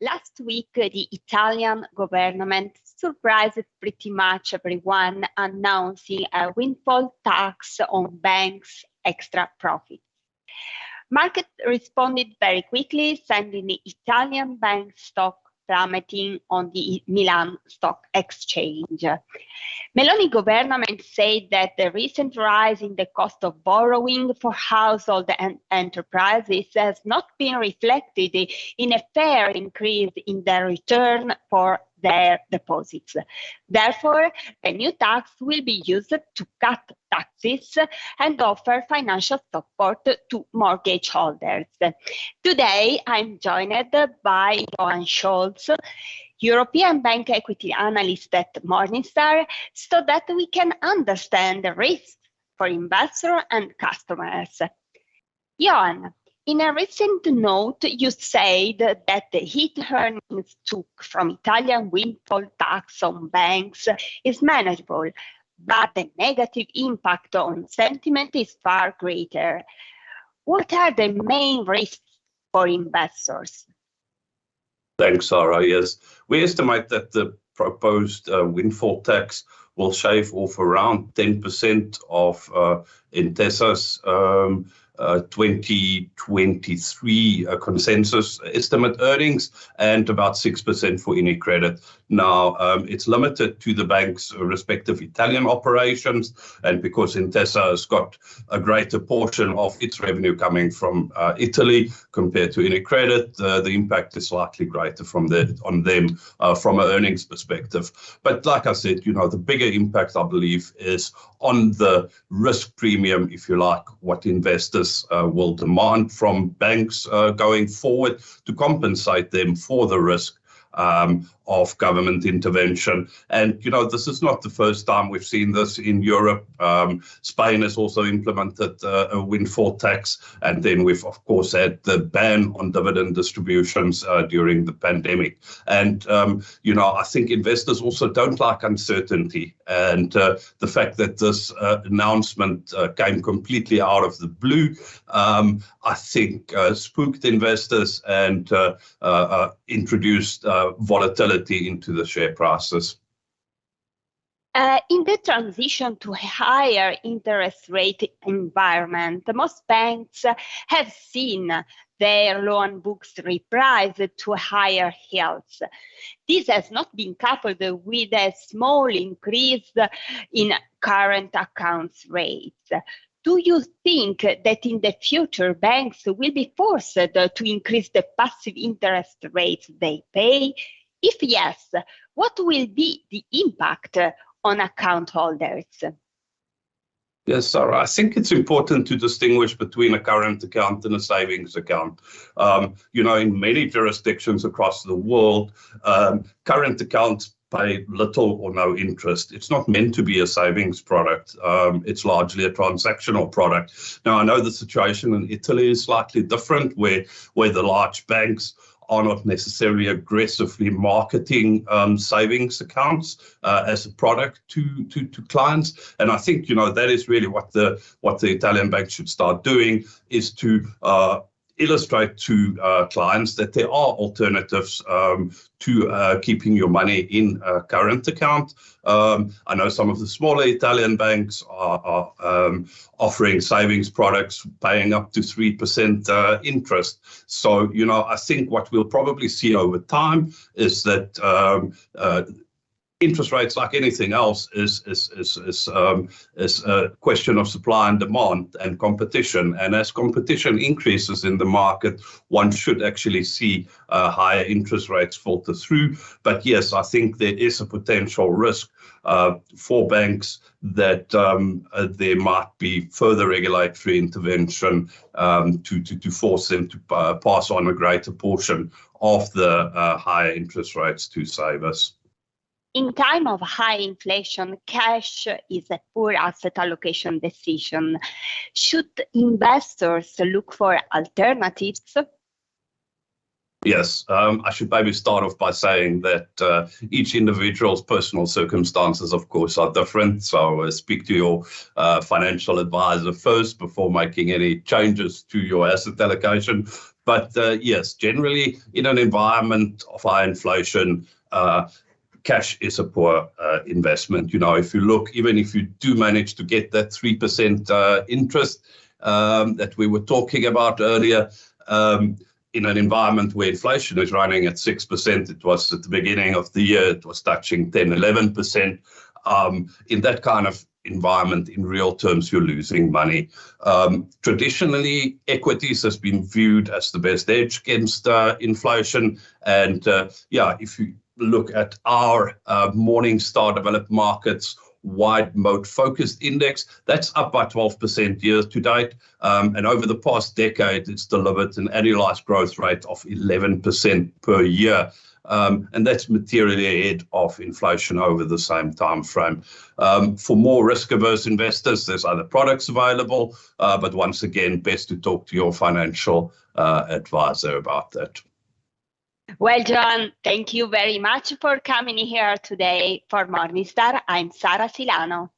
Last week, the Italian government surprised pretty much everyone, announcing a windfall tax on banks' extra profits. Market responded very quickly, sending the Italian bank stock plummeting on the Milan Stock Exchange. Meloni government said that the recent rise in the cost of borrowing for household and enterprises has not been reflected in a fair increase in the return for their deposits. Therefore, the new tax will be used to cut taxes and offer financial support to mortgage holders. Today, I'm joined by Johann Scholtz, European bank equity analyst at Morningstar, so that we can understand the risks for investors and customers. Johann, in a recent note, you said that the hit earnings took from Italian windfall tax on banks is manageable, but the negative impact on sentiment is far greater. What are the main risks for investors? Thanks, Sara. Yes, we estimate that the proposed windfall tax will shave off around 10% of Intesa's 2023 consensus estimate earnings and about 6% for UniCredit. Now, it's limited to the bank's respective Italian operations, and because Intesa has got a greater portion of its revenue coming from Italy compared to UniCredit, the impact is slightly greater on them from an earnings perspective. But like I said, the bigger impact, I believe, is on the risk premium, if you like, what investors will demand from banks going forward to compensate them for the risk of government intervention. And, this is not the first time we've seen this in Europe. Spain has also implemented a windfall tax. And then we've, of course, had the ban on dividend distributions during the pandemic. And, I think investors also don't like uncertainty. And the fact that this announcement came completely out of the blue, I think spooked investors and introduced volatility into the share prices. In the transition to a higher interest rate environment, most banks have seen their loan books repriced to higher yields. This has not been coupled with a small increase in current accounts rates. Do you think that in the future banks will be forced to increase the passive interest rates they pay? If yes, what will be the impact on account holders? Yes, Sara, I think it's important to distinguish between a current account and a savings account. In many jurisdictions across the world, current accounts pay little or no interest. It's not meant to be a savings product. It's largely a transactional product. Now, I know the situation in Italy is slightly different, where the large banks are not necessarily aggressively marketing savings accounts as a product to clients. And I think, that is really what the Italian banks should start doing, is to illustrate to clients that there are alternatives to keeping your money in a current account. I know some of the smaller Italian banks are offering savings products paying up to 3% interest. So, I think what we'll probably see over time is that interest rates, like anything else, is a question of supply and demand and competition. And as competition increases in the market, one should actually see higher interest rates filter through. But yes, I think there is a potential risk for banks that there might be further regulatory intervention to force them to pass on a greater portion of the higher interest rates to savers. In time of high inflation, cash is a poor asset allocation decision. Should investors look for alternatives? Yes, I should maybe start off by saying that each individual's personal circumstances, of course, are different. So speak to your financial advisor first before making any changes to your asset allocation. But yes, generally in an environment of high inflation, cash is a poor investment. You know, if you look, even if you do manage to get that 3% interest that we were talking about earlier, in an environment where inflation is running at 6%, it was at the beginning of the year, it was touching 10, 11%. In that kind of environment, in real terms, you're losing money. Traditionally, equities has been viewed as the best hedge against inflation. And if you look at our Morningstar Developed Markets wide moat focused index, that's up by 12% year to date. And over the past decade, it's delivered an annualized growth rate of 11% per year. And that's materially ahead of inflation over the same time frame. For more risk-averse investors, there's other products available. But once again, best to talk to your financial advisor about that. Well, Johann, thank you very much for coming here today for Morningstar. I'm Sara Silano.